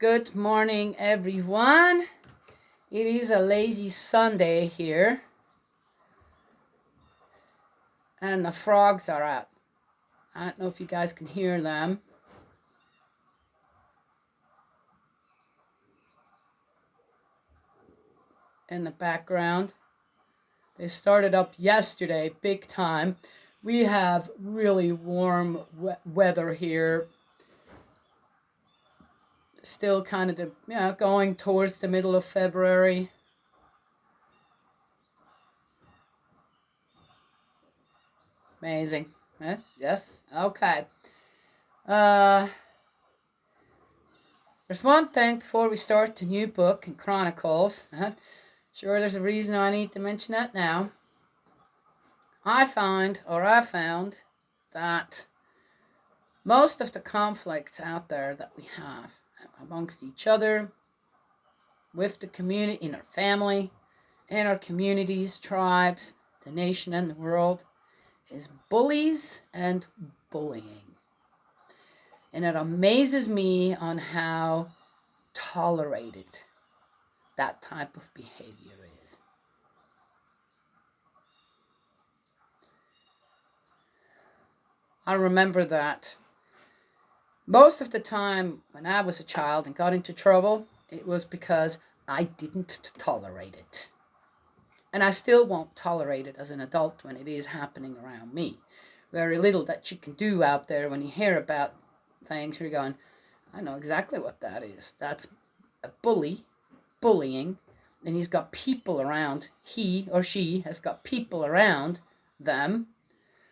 Good morning, everyone. It is a lazy Sunday here, and the frogs are out. I don't know if you guys can hear them. In the background. They started up yesterday, big time. We have really warm weather here. Still kind of going towards the middle of February. Amazing. Yes. Okay. There's one thing before we start the new book in Chronicles. Sure, there's a reason I need to mention that now. I found that most of the conflicts out there that we have amongst each other, with the community, in our family, in our communities, tribes, the nation, and the world, is bullies and bullying. And it amazes me on how tolerated that type of behavior is. I remember that most of the time when I was a child and got into trouble, it was because I didn't tolerate it. And I still won't tolerate it as an adult when it is happening around me. Very little that you can do out there when you hear about things. You're going, I know exactly what that is. That's a bullying, and he's got people around. He or she has got people around them,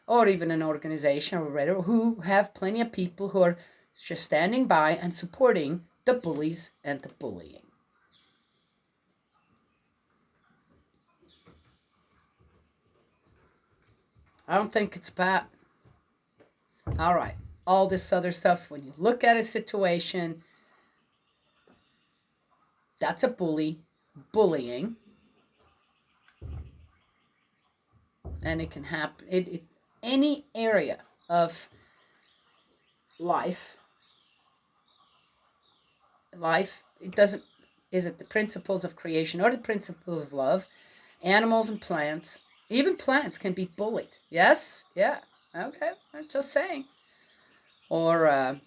or even an organization or whatever, who have plenty of people who are just standing by and supporting the bullies and the bullying. I don't think it's bad. All right. All this other stuff, when you look at a situation, that's a bullying. And it can happen. Any area of life, it doesn't, is it the principles of creation or the principles of love? Animals and plants, even plants can be bullied. Yes? Yeah. Okay. I'm just saying. Or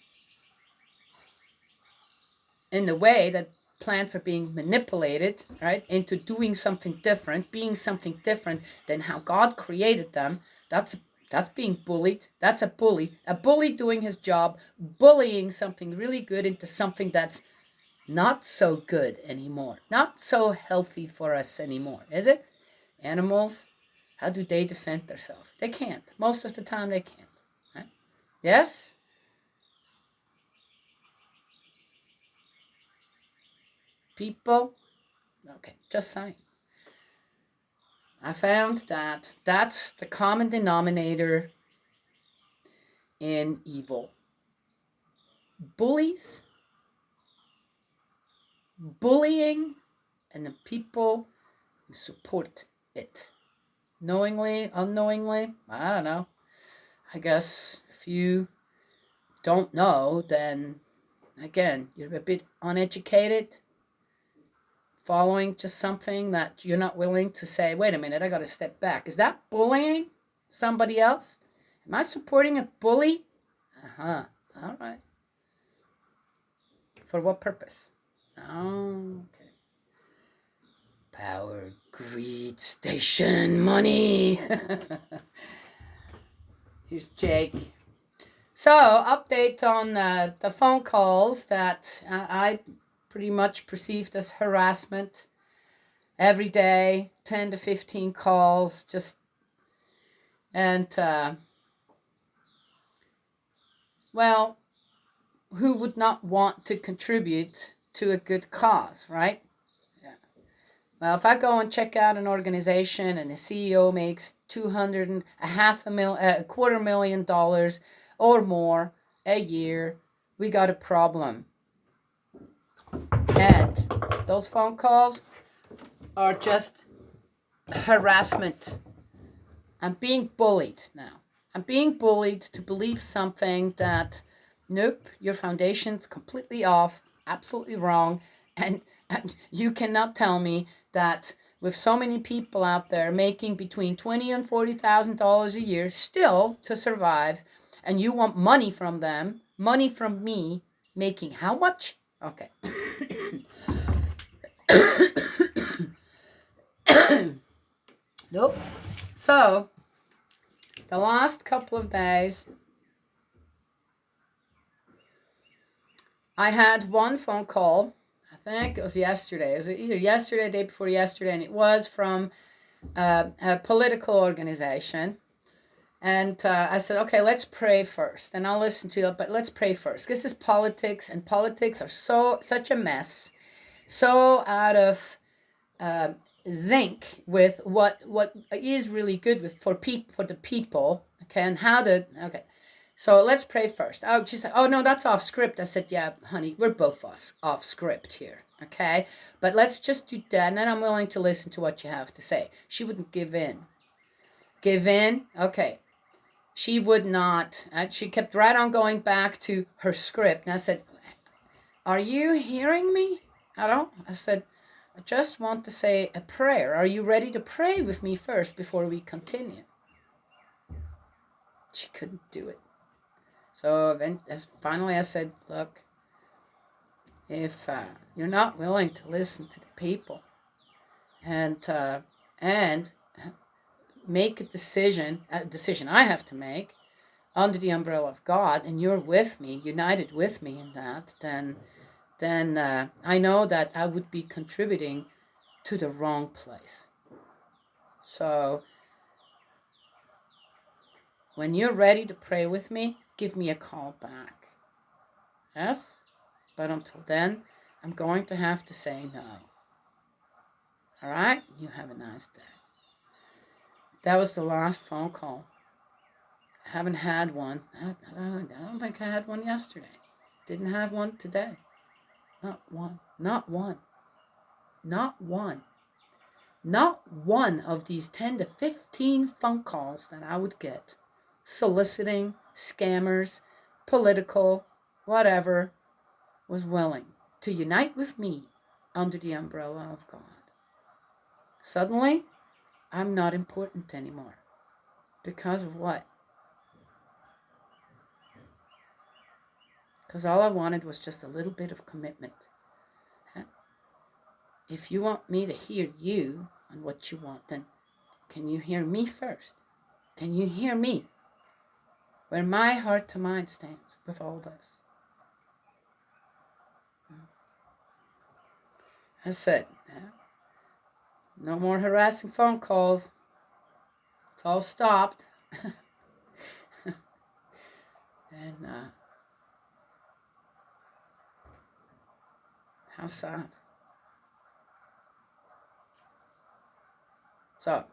in the way that plants are being manipulated, right, into doing something different, being something different than how God created them. That's being bullied. That's a bully. A bully doing his job, bullying something really good into something that's not so good anymore, not so healthy for us anymore, is it? Animals, how do they defend themselves? They can't. Most of the time they can't. Right? Yes? People? Okay, just saying. I found that that's the common denominator in evil. Bullies, bullying, and the people who support it. Knowingly, unknowingly, I don't know. I guess if you don't know, then again, you're a bit uneducated, following just something that you're not willing to say, wait a minute, I got to step back. Is that bullying somebody else? Am I supporting a bully? Uh-huh. All right. For what purpose? Oh, okay. Power, greed, station, money. Here's Jake. So, update on the phone calls that I pretty much perceived as harassment. Every day, 10 to 15 calls, well, who would not want to contribute to a good cause, right? Yeah. Well, if I go and check out an organization and the CEO makes $250,000 or more a year, we got a problem. And those phone calls are just harassment. I'm being bullied now. I'm being bullied to believe something that, nope, your foundation's completely off. absolutely wrong. And you cannot tell me that with so many people out there making between $20,000 and $40,000 a year still to survive, and you want money from them, money from me, making how much? Okay. Nope. So, the last couple of days, I had one phone call. I think it was yesterday. It was either yesterday, day before yesterday, and it was from a political organization. And I said, okay, let's pray first, and I'll listen to it. But let's pray first. This is politics, and politics are such a mess, so out of zinc with what is really good with for the people. Okay, and how to okay. So let's pray first. Oh, she said, oh, no, that's off script. I said, yeah, honey, we're both off script here, okay? But let's just do that, and then I'm willing to listen to what you have to say. She wouldn't give in. Give in? Okay. She would not. And she kept right on going back to her script. And I said, are you hearing me at all? I said, I just want to say a prayer. Are you ready to pray with me first before we continue? She couldn't do it. So finally I said, look, if you're not willing to listen to the people and make a decision I have to make under the umbrella of God, and you're with me, united with me in that, then I know that I would be contributing to the wrong place. So when you're ready to pray with me, give me a call back. Yes? But until then, I'm going to have to say no. All right? You have a nice day. That was the last phone call. I haven't had one. I don't think I had one yesterday. Didn't have one today. Not one. Not one. Not one. Not one of these 10 to 15 phone calls that I would get, soliciting, scammers, political, whatever, was willing to unite with me under the umbrella of God. Suddenly, I'm not important anymore. Because of what? Because all I wanted was just a little bit of commitment. If you want me to hear you on what you want, then can you hear me first? Can you hear me? Where my heart to mind stands with all this. I said, no more harassing phone calls. It's all stopped. And how sad. So,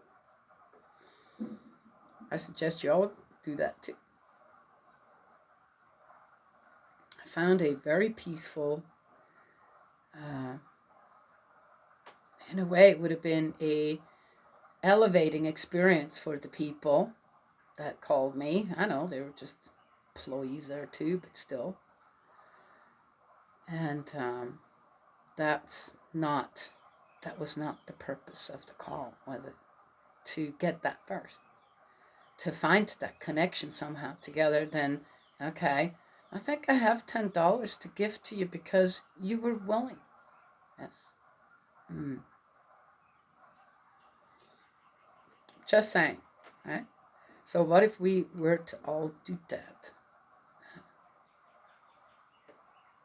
I suggest you all do that too. I found a very peaceful, in a way it would have been a elevating experience for the people that called me. I know, they were just employees there too, but still. And that was not the purpose of the call, was it? To get that first. To find that connection somehow together, then, okay, I think I have $10 to give to you because you were willing. Yes. Just saying, right? So what if we were to all do that?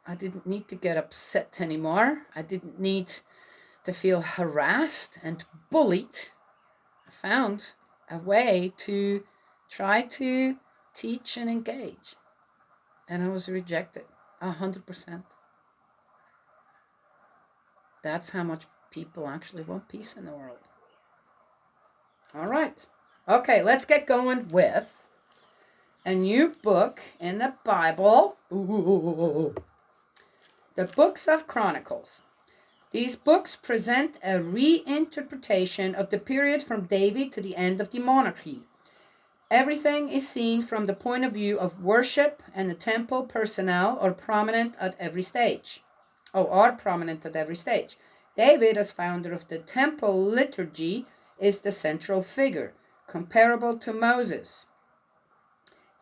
I didn't need to get upset anymore. I didn't need to feel harassed and bullied. I found a way to try to teach and engage. And I was rejected 100%. That's how much people actually want peace in the world. All right. Okay, let's get going with a new book in the Bible. The books of Chronicles. These books present a reinterpretation of the period from David to the end of the monarchy. Everything is seen from the point of view of worship, and the temple personnel are prominent at every stage. are prominent at every stage. David, as founder of the temple liturgy, is the central figure, comparable to Moses.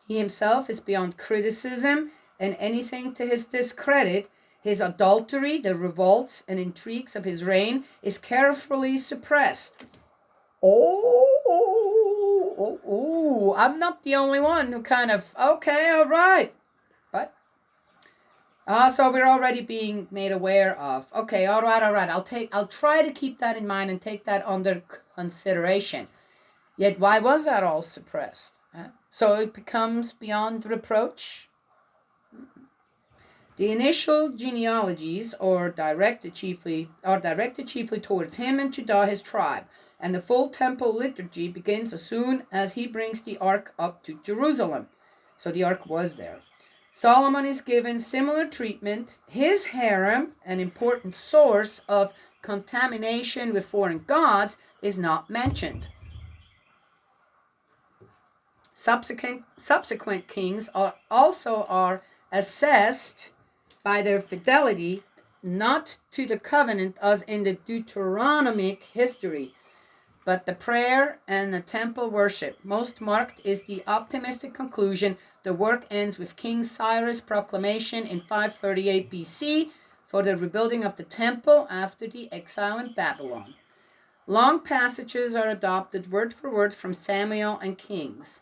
He himself is beyond criticism, and anything to his discredit, his adultery, the revolts and intrigues of his reign, is carefully suppressed. I'm not the only one who kind of, okay, all right. But so we're already being made aware of, okay, all right. I'll try to keep that in mind and take that under consideration. Yet why was that all suppressed? So it becomes beyond reproach. The initial genealogies are directed chiefly towards him and Judah, his tribe, and the full temple liturgy begins as soon as he brings the ark up to Jerusalem. So the ark was there. Solomon is given similar treatment. His harem, an important source of contamination with foreign gods, is not mentioned. Subsequent kings are assessed by their fidelity not to the covenant as in the Deuteronomic history, but the prayer and the temple worship. Most marked is the optimistic conclusion. The work ends with King Cyrus' proclamation in 538 BC for the rebuilding of the temple after the exile in Babylon. Long passages are adopted word for word from Samuel and Kings,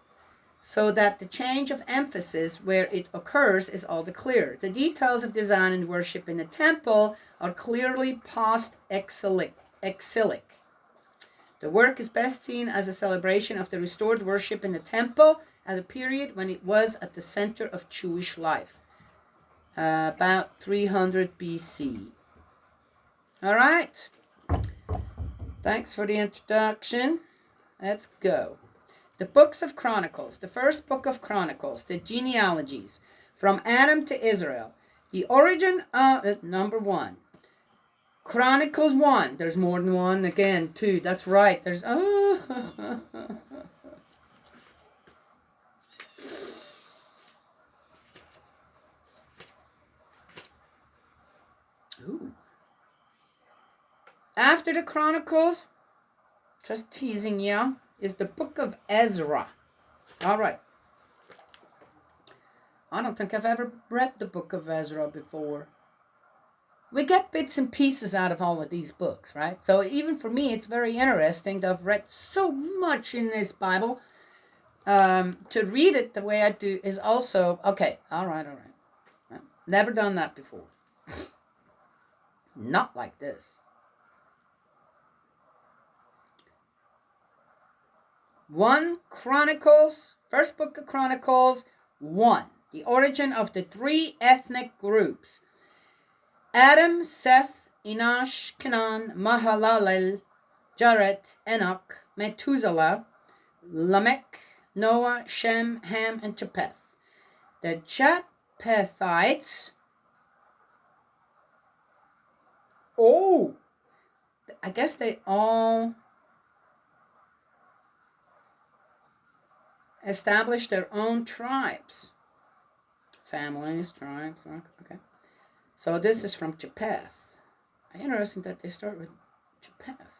so that the change of emphasis where it occurs is all the clearer. The details of design and worship in the temple are clearly post-exilic. The work is best seen as a celebration of the restored worship in the temple at a period when it was at the center of Jewish life, about 300 BC. All right. Thanks for the introduction. Let's go. The books of Chronicles, the first book of Chronicles, the genealogies, from Adam to Israel. The origin of, number 1. Chronicles 1. There's more than one, again, 2. That's right. There's, Ooh. After the Chronicles, just teasing you, is the book of Ezra. All right. I don't think I've ever read the book of Ezra before. We get bits and pieces out of all of these books, right? So even for me, it's very interesting that I've read so much in this Bible. To read it the way I do is also, okay, all right. Never done that before. Not like this. 1 Chronicles, first book of Chronicles, 1. The origin of the 3 ethnic groups. Adam, Seth, Enosh, Canaan, Mahalalel, Jared, Enoch, Methuselah, Lamech, Noah, Shem, Ham, and Japheth. The Japhethites, I guess they all established their own tribes. Families, tribes, okay. So this is from Japheth. Interesting that they start with Japheth.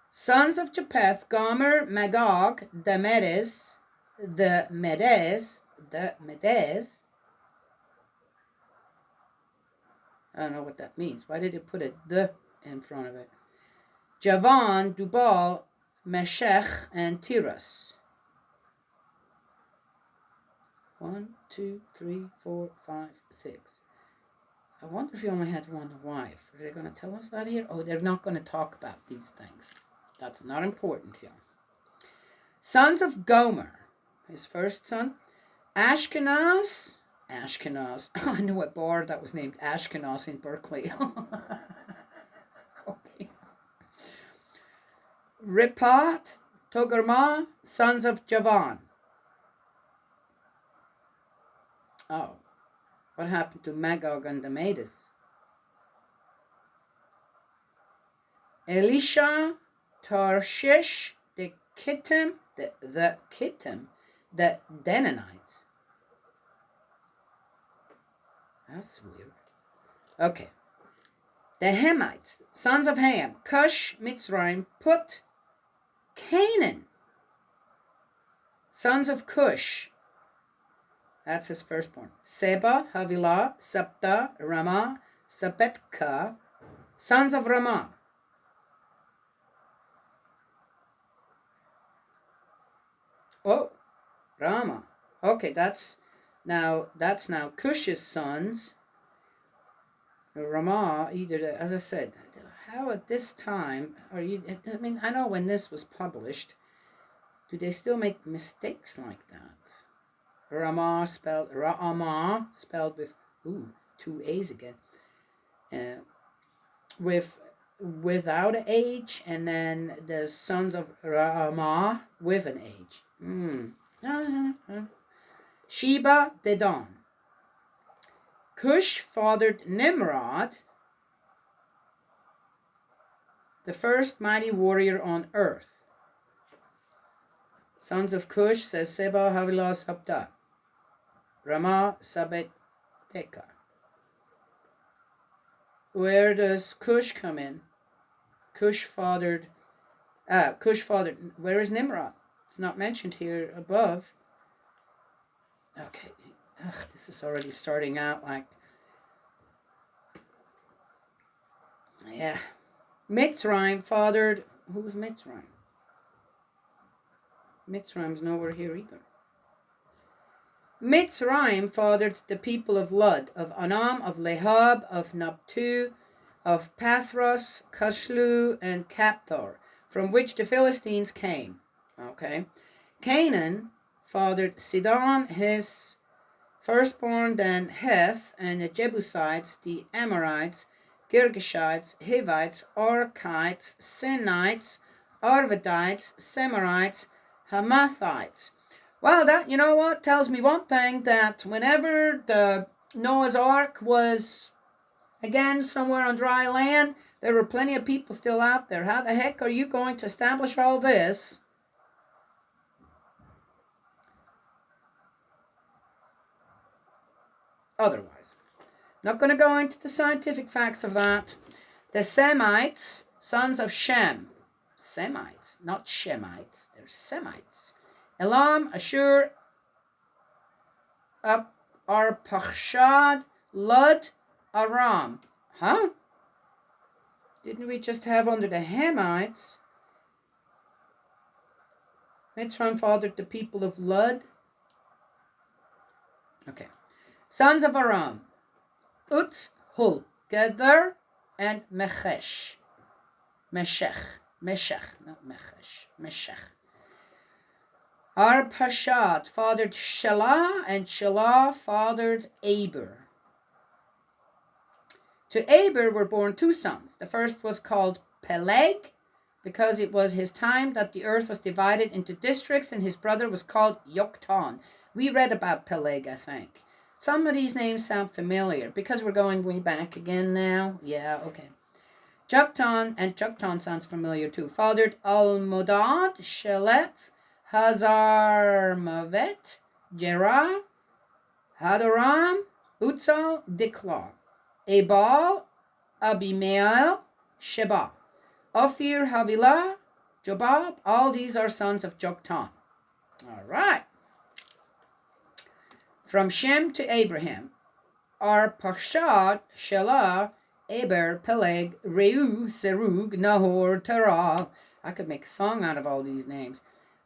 Sons of Japheth, Gomer, Magog, the Medes. I don't know what that means. Why did it put a "the" in front of it? Javan, Dubal, Meshech, and Tiras. 1, 2, 3, 4, 5, 6. I wonder if you only had one wife. Are they going to tell us that here? Oh, they're not going to talk about these things. That's not important here. Sons of Gomer, his first son. Ashkenaz. I knew a bar that was named Ashkenaz in Berkeley. Okay. Ripat, Togarmah, sons of Javan. Oh, what happened to Magog and the Medes? Elisha, Tarshish, the Kittim, the Danaanites. That's weird. Okay. The Hamites, sons of Ham, Cush, Mitzrayim, Put, Canaan, sons of Cush. That's his firstborn. Seba, Havilah, Sabta, Ramah, Sabetka, sons of Ramah. Oh, Ramah. Okay, that's now Cush's sons. Ramah, as I said, how at this time are you? I mean, I know when this was published, do they still make mistakes like that? Ramah spelled with two A's again, without an H, and then the sons of Ramah with an H. Sheba, Dedan. Cush fathered Nimrod, the first mighty warrior on earth. Sons of Cush, says Seba, Havilah, Sabta, Ramah, Sabeteka. Where does Cush come in? Cush fathered, where is Nimrod? It's not mentioned here above. Okay, this is already starting out like, yeah. Mitzrayim fathered, who's Mitzrayim? Mitzrayim's nowhere here either. Mitzrayim fathered the people of Lud, of Anam, of Lehab, of Naptu, of Pathros, Kashlu, and Kaptor, from which the Philistines came. Okay. Canaan fathered Sidon, his firstborn, then Heth, and the Jebusites, the Amorites, Girgashites, Hivites, Arkites, Sinites, Arvadites, Semarites, Hamathites. Well, that, you know what, tells me one thing, that whenever the Noah's Ark was again somewhere on dry land, there were plenty of people still out there. How the heck are you going to establish all this otherwise? Not going to go into the scientific facts of that. The Semites, sons of Shem. Semites, not Shemites. They're Semites. Elam, Ashur, Arpachshad, Lud, Aram. Huh? Didn't we just have under the Hamites? Mitzrayim fathered the people of Lud. Okay. Sons of Aram. Utz, Hul, Gedher, and Meshech, not Mechesh, Meshech. Arpachshad fathered Shelah, and Shelah fathered Aber. To Aber were born two sons. The first was called Peleg, because it was his time that the earth was divided into districts, and his brother was called Yoktan. We read about Peleg, I think. Some of these names sound familiar, because we're going way back again now. Yeah, okay. Joktan sounds familiar too. Fathered Almodad, Shelef, Hazarmavet, Jerah, Hadoram, Utzal, Diklah, Ebal, Abimael, Sheba, Ophir, Havilah, Jobab. All these are sons of Joktan. All right. From Shem to Abraham, Arpachshad, Shelah, Eber, Peleg, Reu, Serug, Nahor, Terah. I could make a song out of all these names.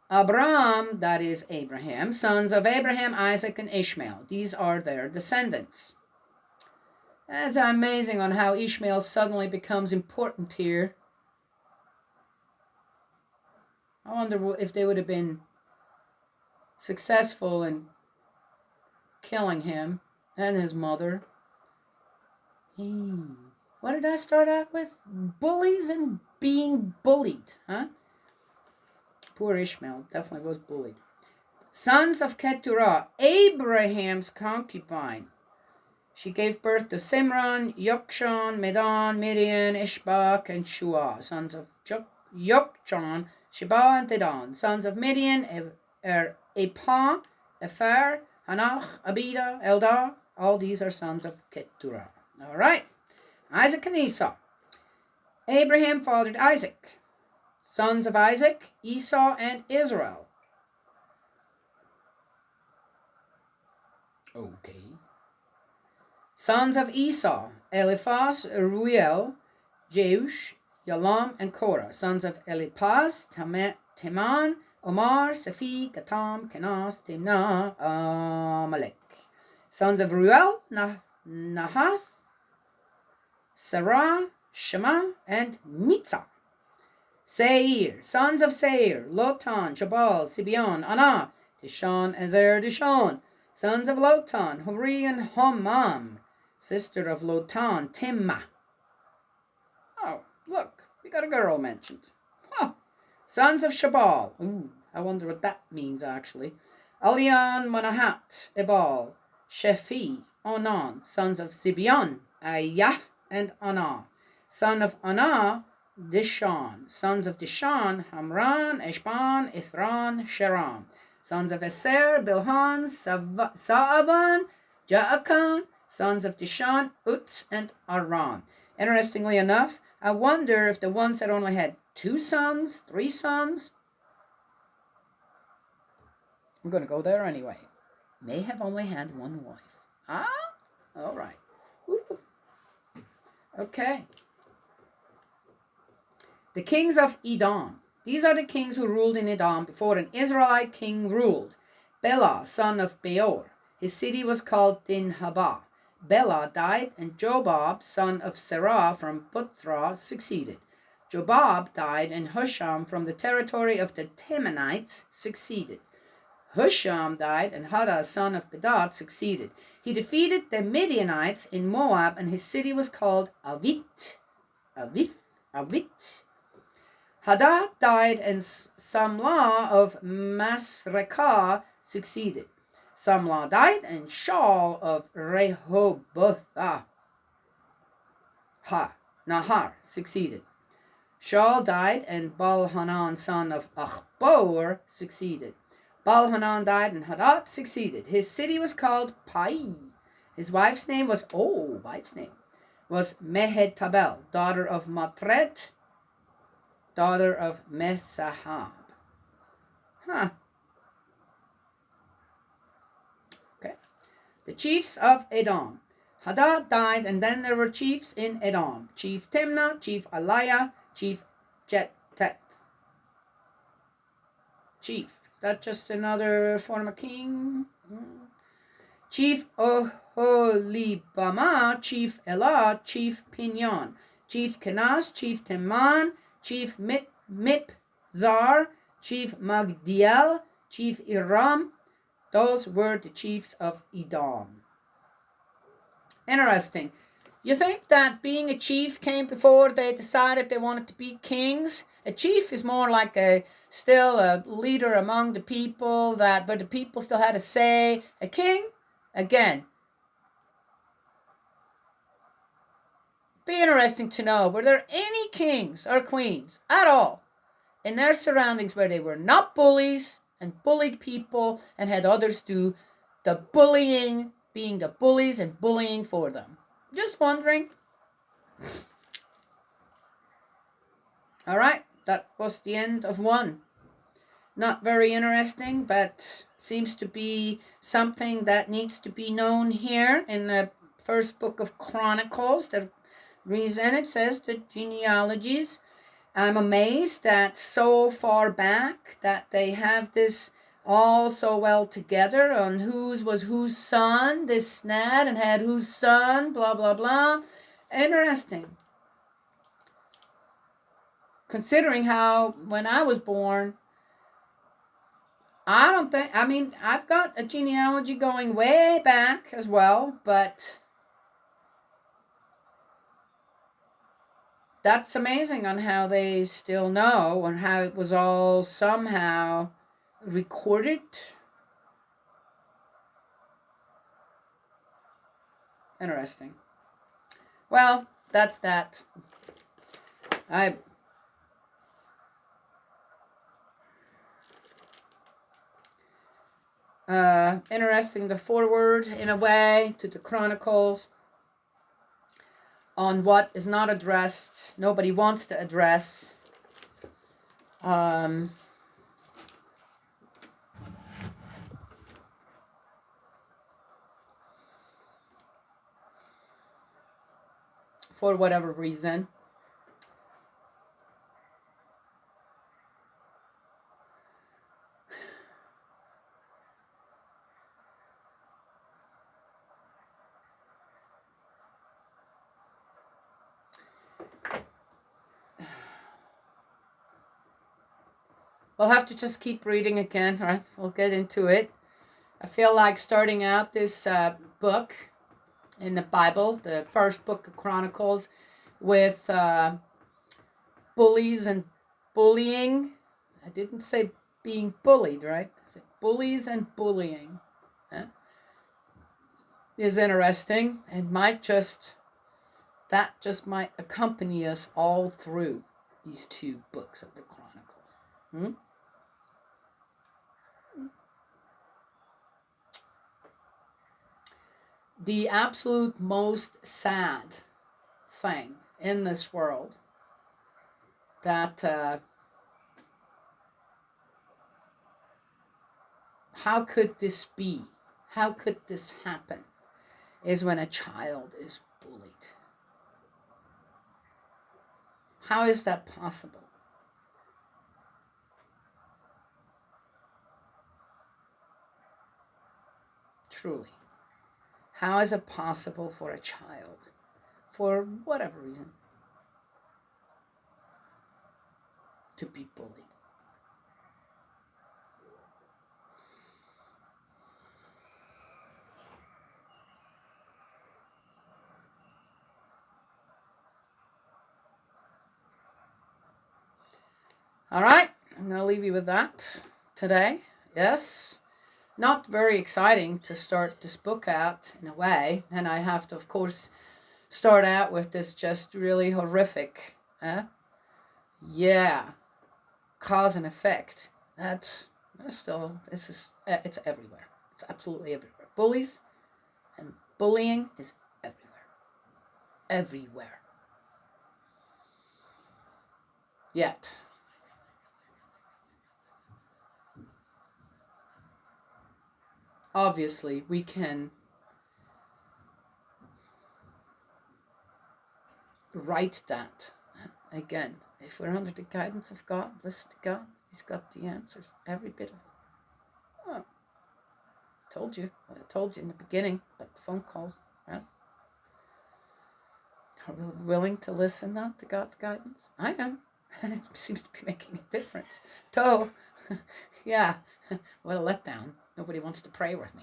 Abram, that is Abraham, sons of Abraham, Isaac, and Ishmael. These are their descendants. It's amazing on how Ishmael suddenly becomes important here. I wonder if they would have been successful in killing him and his mother. What did I start out with? Bullies and being bullied, huh? Poor Ishmael definitely was bullied. Sons of Keturah, Abraham's concubine. She gave birth to Simran, Yokshan, Medan, Midian, Ishbak, and Shua. Sons of Yokshan, Sheba, and Dedan. Sons of Midian, Epah, Ephar, Hanach, Abida, Eldah. All these are sons of Keturah. All right. Isaac and Esau. Abraham fathered Isaac. Sons of Isaac, Esau and Israel. Okay. Sons of Esau, Eliphaz, Reuel, Jeush, Yalam, and Korah. Sons of Eliphaz, Teman, Omar, Safi, Gatam, Kenas, Timnah, Amalek. Sons of Reuel, Nahath, Sarah, Shema, and Mitzah. Seir, sons of Seir, Lotan, Jabal, Sibion, Anah, Dishon, Ezer, Dishon. Sons of Lotan, Hori and Homam. Sister of Lotan, Timma. Oh, look, we got a girl mentioned. Huh. Sons of Shabal. Ooh, I wonder what that means actually. Alian, Manahat, Ebal, Shefi, Onan. Sons of Sibion, Ayah and Anah. Son of Anah, Dishon. Sons of Dishon, Hamran, Eshban, Ithran, Sheram. Sons of Eser, Bilhan, Sa'avan, Ja'akan. Sons of Dishon, Utz, and Aram. Interestingly enough, I wonder if the ones that only had 2 sons, 3 sons, I'm going to go there anyway, may have only had 1 wife. Ah, all right. Ooh. Okay. The kings of Edom. These are the kings who ruled in Edom before an Israelite king ruled. Bela, son of Beor. His city was called Dinhabah. Bela died, and Jobab, son of Serah from Bozrah, succeeded. Jobab died, and Husham from the territory of the Temanites succeeded. Husham died, and Hadad, son of Bedad, succeeded. He defeated the Midianites in Moab, and his city was called Avit. Avit. Hadad died, and Samlah of Masrekah succeeded. Samlah died, and Shaul of Rehoboth Nahar succeeded. Shaul died, and Baal-Hanan, son of Achbor, succeeded. Baal-Hanan died, and Hadad succeeded. His city was called Pai. His wife's name was Mehed-Tabel, daughter of Matred, daughter of Mesahab. Huh. Okay. The chiefs of Edom. Hadad died, and then there were chiefs in Edom. Chief Timnah, Chief Aliah, Chief Jethet. Chief. Is that just another form of king? Chief Oholibamah, Chief Elah, Chief Pinyon, Chief Kenaz, Chief Teman, Chief Mipzar, Chief Magdiel, Chief Iram. Those were the chiefs of Edom. Interesting. You think that being a chief came before they decided they wanted to be kings? A chief is more like still a leader among the people, but the people still had a say. A king, again, be interesting to know, were there any kings or queens at all in their surroundings where they were not bullies and bullied people and had others do the bullying, being the bullies and bullying for them? Just wondering. All right, that was the end of one. Not very interesting, but seems to be something that needs to be known here in the first book of Chronicles. The reason it says the genealogies. I'm amazed that so far back that they have this all so well together on whose was whose son, this that, and had whose son, blah, blah, blah. Interesting. Considering how when I was born, I've got a genealogy going way back as well, but that's amazing on how they still know and how it was all somehow recorded. Interesting. Well, that's that. Interesting, the foreword in a way to the Chronicles. on what is not addressed, nobody wants to address. For whatever reason. We'll have to just keep reading again, right? We'll get into it. I feel like starting out this book in the Bible, the first book of Chronicles, with bullies and bullying. I didn't say being bullied, right? I said bullies and bullying. Is interesting and that just might accompany us all through these two books of the Chronicles. The absolute most sad thing in this world that how could this be? How could this happen? Is when a child is bullied. How is that possible? Truly. How is it possible for a child, for whatever reason, to be bullied? All right, I'm going to leave you with that today. Yes, not very exciting to start this book out in a way. And I have to, of course, start out with this just really horrific, cause and effect. That's still, it's everywhere. It's absolutely everywhere. Bullies and bullying is everywhere. Everywhere. Yet. Obviously, we can write that. Again, if we're under the guidance of God, listen to God, He's got the answers. Every bit of it. Oh, told you what I told you in the beginning about the phone calls. Yes. Are we willing to listen now to God's guidance? I am. And it seems to be making a difference. So, yeah, what a letdown. Nobody wants to pray with me.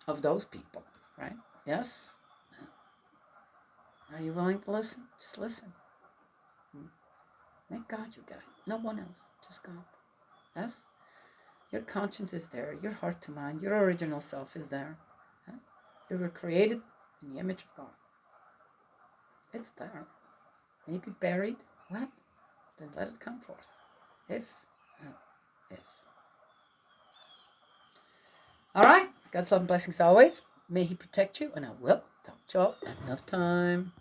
Of those people, right? Yes? Are you willing to listen? Just listen. Make God your guide. No one else. Just God. Yes? Your conscience is there. Your heart to mind. Your original self is there. You were created in the image of God. It's there. Maybe buried. Well, then let it come forth. If. All right. God's love and blessings always. May He protect you, and I will talk to you all at another time.